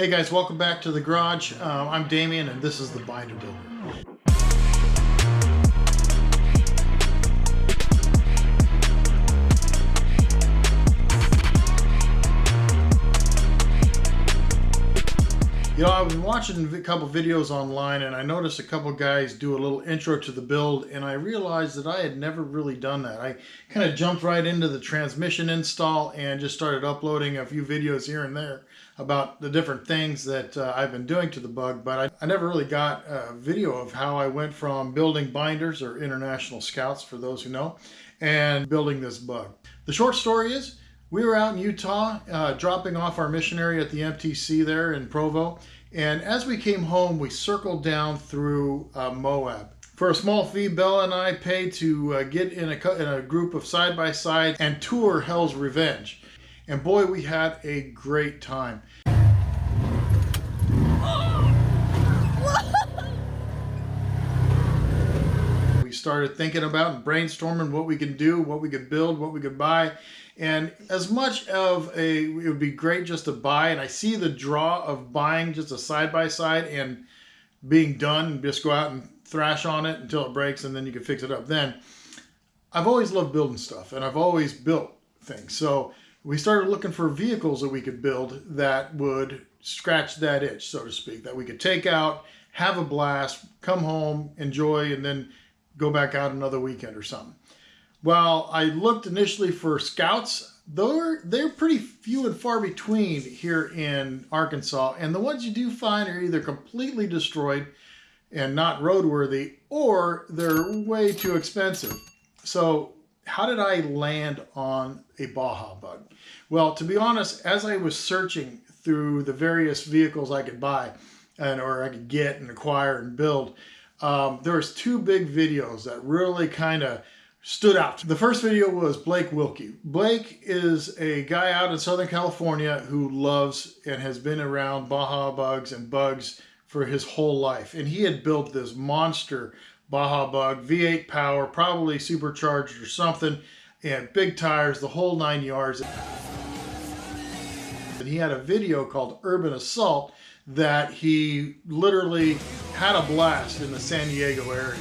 Hey guys, welcome back to the garage. I'm Damien and this is the Binder Builder. You know, I've been watching a couple videos online and I noticed a couple guys do a little intro to the build, and I realized that I had never really done that. I kind of jumped right into the transmission install and just started uploading a few videos here and there about the different things that I've been doing to the bug, but I never really got a video of how I went from building binders, or international scouts for those who know, and building this bug. The short story is, we were out in Utah dropping off our missionary at the MTC there in Provo, and as we came home we circled down through Moab. For a small fee, Bella and I paid to get in a group of side-by-side and tour Hell's Revenge. And boy, we had a great time. We started thinking about and brainstorming what we could do, what we could build, what we could buy. And as much of it would be great just to buy, and I see the draw of buying just a side-by-side and being done and just go out and thrash on it until it breaks and then you can fix it up then. I've always loved building stuff and I've always built things. So we started looking for vehicles that we could build that would scratch that itch, so to speak, that we could take out, have a blast, come home, enjoy, and then go back out another weekend or something. Well, I looked initially for scouts. They're pretty few and far between here in Arkansas, and the ones you do find are either completely destroyed and not roadworthy, or they're way too expensive. So how did I land on a Baja Bug? Well, to be honest, as I was searching through the various vehicles I could buy or I could get and acquire and build, there was two big videos that really kind of stood out. The first video was Blake Wilkie. Blake is a guy out in Southern California who loves and has been around Baja Bugs and bugs for his whole life. And he had built this monster Baja Bug, V8 power, probably supercharged or something, and big tires, the whole 9 yards. And he had a video called Urban Assault that he literally had a blast in the San Diego area.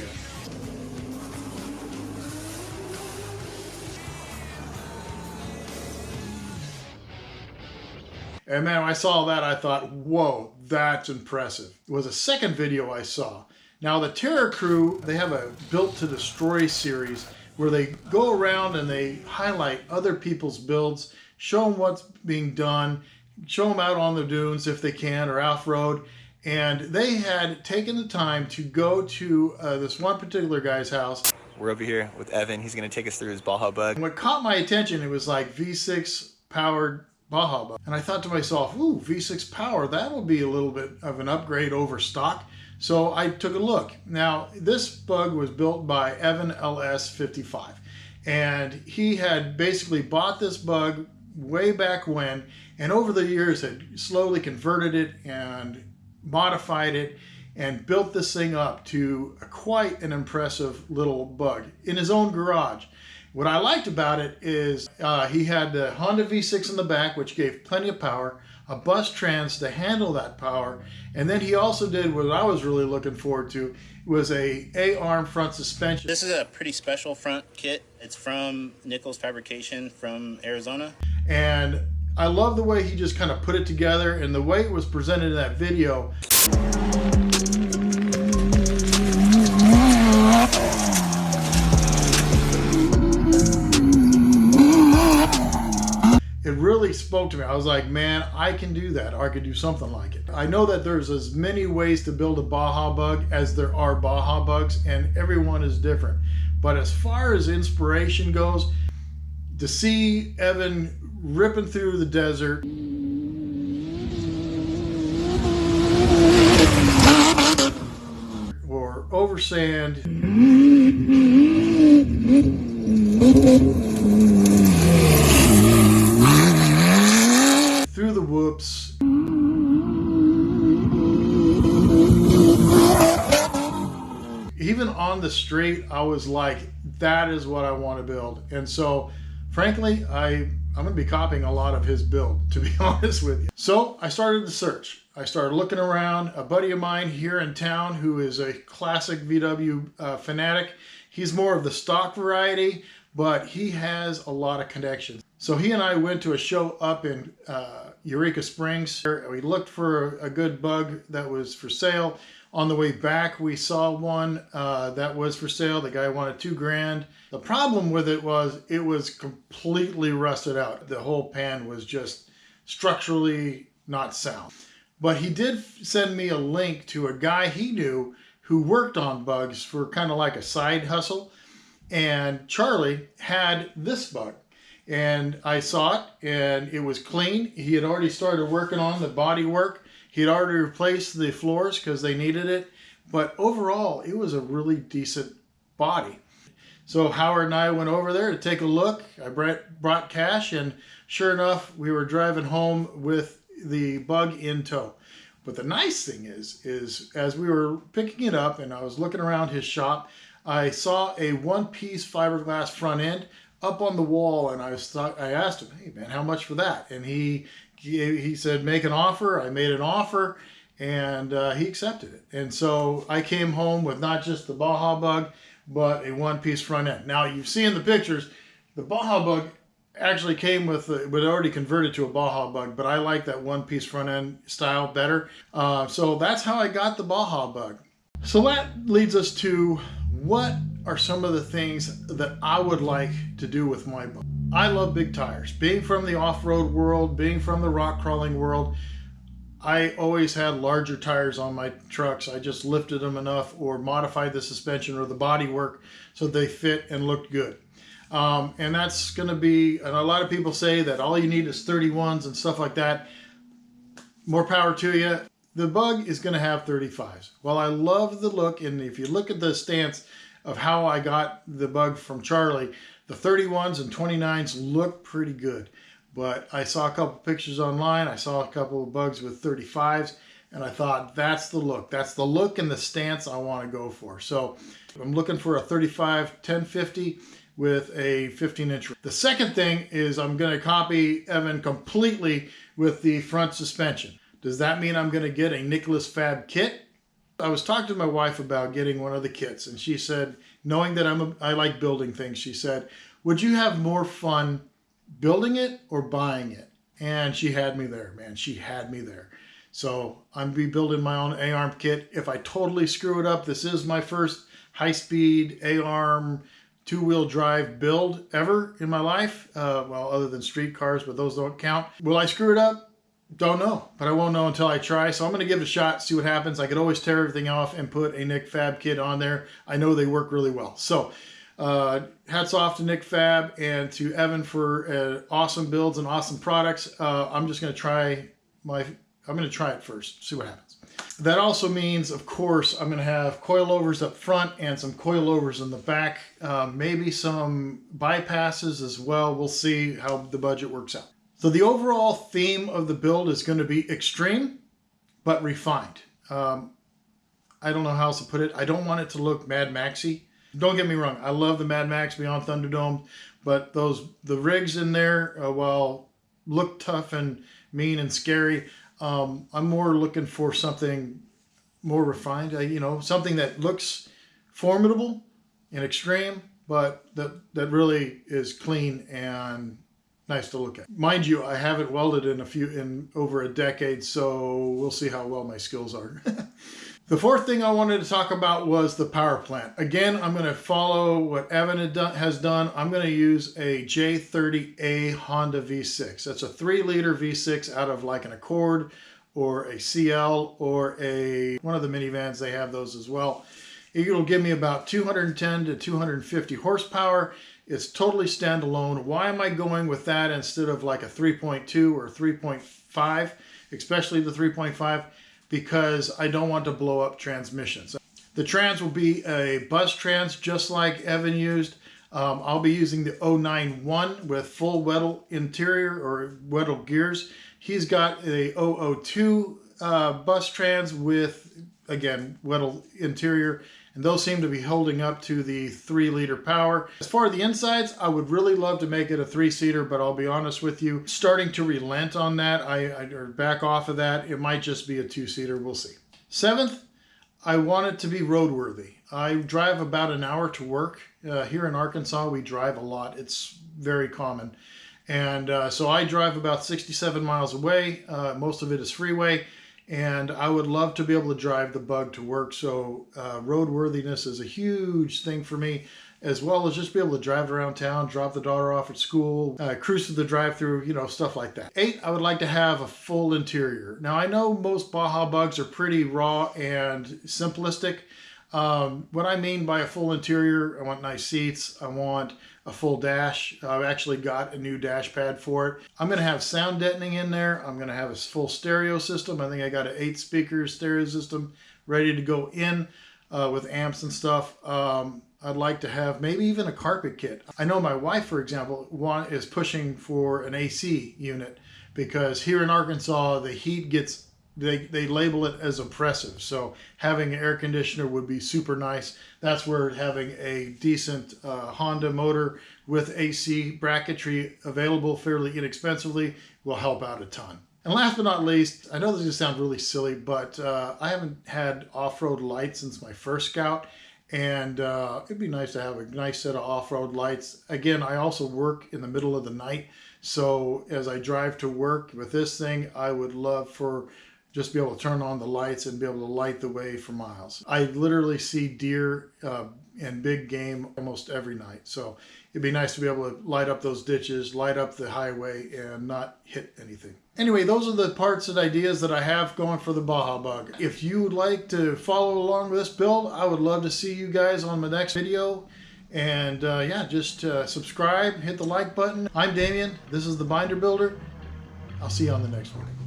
And man, when I saw that, I thought, whoa, that's impressive. It was a second video I saw. Now, the Terror Crew, they have a Built to Destroy series where they go around and they highlight other people's builds, show them what's being done, show them out on the dunes if they can, or off-road. And they had taken the time to go to this one particular guy's house. We're over here with Evan. He's going to take us through his Baja Bug. And what caught my attention, it was like V6 powered Baja Bug. And I thought to myself, ooh, V6 power, that will be a little bit of an upgrade over stock. So I took a look. Now, this bug was built by Evan LS55. And he had basically bought this bug way back when, and over the years had slowly converted it and modified it and built this thing up to quite an impressive little bug in his own garage. What I liked about it is he had the Honda V6 in the back, which gave plenty of power, a bus trans to handle that power, and then he also did what I was really looking forward to, was a A-arm front suspension. This is a pretty special front kit. It's from Nichols Fabrication from Arizona. And I love the way he just kind of put it together and the way it was presented in that video. It really spoke to me. I was like, man, I can do that, or I could do something like it. I know that there's as many ways to build a Baja Bug as there are Baja Bugs, and everyone is different. But as far as inspiration goes, to see Evan ripping through the desert, or over sand, through the whoops, even on the straight, I was like, that is what I want to build. And so frankly, I'm I'm going to be copying a lot of his build, to be honest with you. So I started to search. I started looking around. A buddy of mine here in town who is a classic VW fanatic, he's more of the stock variety, but he has a lot of connections. So he and I went to a show up in Eureka Springs. We looked for a good bug that was for sale. On the way back, we saw one that was for sale. The guy wanted $2,000. The problem with it was completely rusted out. The whole pan was just structurally not sound. But he did send me a link to a guy he knew who worked on bugs for kind of like a side hustle. And Charlie had this bug. And I saw it, and it was clean. He had already started working on the body work. He had already replaced the floors because they needed it. But overall, it was a really decent body. So Howard and I went over there to take a look. I brought cash, and sure enough, we were driving home with the bug in tow. But the nice thing is as we were picking it up and I was looking around his shop, I saw a one-piece fiberglass front end up on the wall, and I asked him, "Hey man, how much for that?" And he said, "Make an offer." I made an offer, and he accepted it. And so I came home with not just the Baja Bug, but a one-piece front end. Now you see in the pictures, the Baja Bug actually came with it already converted to a Baja Bug, but I like that one-piece front end style better. So that's how I got the Baja Bug. So that leads us to what are some of the things that I would like to do with my bug. I love big tires. Being from the off-road world, being from the rock crawling world, I always had larger tires on my trucks. I just lifted them enough or modified the suspension or the body work so they fit and looked good. And that's going to be, and a lot of people say that all you need is 31s and stuff like that. More power to you. The bug is going to have 35s. Well, I love the look, and if you look at the stance of how I got the bug from Charlie, the 31s and 29s look pretty good. But I saw a couple pictures online. I saw a couple of bugs with 35s, and I thought that's the look. That's the look and the stance I want to go for. So I'm looking for a 35 1050 with a 15-inch. The second thing is I'm going to copy Evan completely with the front suspension. Does that mean I'm going to get a Nicholas Fab kit? I was talking to my wife about getting one of the kits, and she said, knowing that I like building things, she said, would you have more fun building it or buying it? And she had me there, man. She had me there. So I'm be building my own A-arm kit. If I totally screw it up, this is my first high-speed A-arm two-wheel drive build ever in my life. Well, other than street cars, but those don't count. Will I screw it up? Don't know, but I won't know until I try. So I'm going to give it a shot, see what happens. I could always tear everything off and put a Nick Fab kit on there. I know they work really well. So hats off to Nick Fab and to Evan for awesome builds and awesome products. I'm just going to try it first, see what happens. That also means, of course, I'm going to have coilovers up front and some coilovers in the back, maybe some bypasses as well. We'll see how the budget works out. So the overall theme of the build is going to be extreme, but refined. I don't know how else to put it. I don't want it to look Mad Maxy. Don't get me wrong. I love the Mad Max Beyond Thunderdome, but the rigs in there, while look tough and mean and scary, I'm more looking for something more refined. Something that looks formidable and extreme, but that really is clean and nice to look at. Mind you, I haven't welded in over a decade, so we'll see how well my skills are. The fourth thing I wanted to talk about was the power plant. Again, I'm going to follow what Evan has done. I'm going to use a J30A Honda V6. That's a 3-liter V6 out of like an Accord or a CL or one of the minivans. They have those as well. It'll give me about 210 to 250 horsepower. It's totally standalone. Why am I going with that instead of like a 3.2 or 3.5, especially the 3.5? Because I don't want to blow up transmissions. The trans will be a bus trans just like Evan used. I'll be using the 091 with full Weddell interior or Weddell gears. He's got a 002 bus trans with, again, Weddell interior. and those seem to be holding up to the 3-liter power. As far as the insides, I would really love to make it a 3-seater, but I'll be honest with you, starting to relent on that, or back off of that. It might just be a 2-seater. We'll see. 7th, I want it to be roadworthy. I drive about an hour to work. Here in Arkansas, we drive a lot. It's very common. And so I drive about 67 miles away. Most of it is freeway. And I would love to be able to drive the Bug to work. So roadworthiness is a huge thing for me, as well as just be able to drive around town, drop the daughter off at school, cruise to the drive-through, you know, stuff like that. 8, I would like to have a full interior. Now, I know most Baja Bugs are pretty raw and simplistic. What I mean by a full interior, I want nice seats. I want a full dash. I've actually got a new dash pad for it. I'm going to have sound deadening in there. I'm going to have a full stereo system. I think I got an 8-speaker stereo system ready to go in with amps and stuff. I'd like to have maybe even a carpet kit. I know my wife, for example, is pushing for an AC unit because here in Arkansas, the heat gets, they label it as oppressive. So having an air conditioner would be super nice. That's where having a decent Honda motor with AC bracketry available fairly inexpensively will help out a ton. And last but not least, I know this is going to sound really silly, but I haven't had off-road lights since my first Scout. And it'd be nice to have a nice set of off-road lights. Again, I also work in the middle of the night. So as I drive to work with this thing, I would love for just be able to turn on the lights and be able to light the way for miles. I literally see deer and big game almost every night. So it'd be nice to be able to light up those ditches, light up the highway, and not hit anything. Anyway, those are the parts and ideas that I have going for the Baja Bug. If you would like to follow along with this build, I would love to see you guys on my next video. And yeah, just subscribe, hit the like button. I'm Damien. This is the Binder Builder. I'll see you on the next one.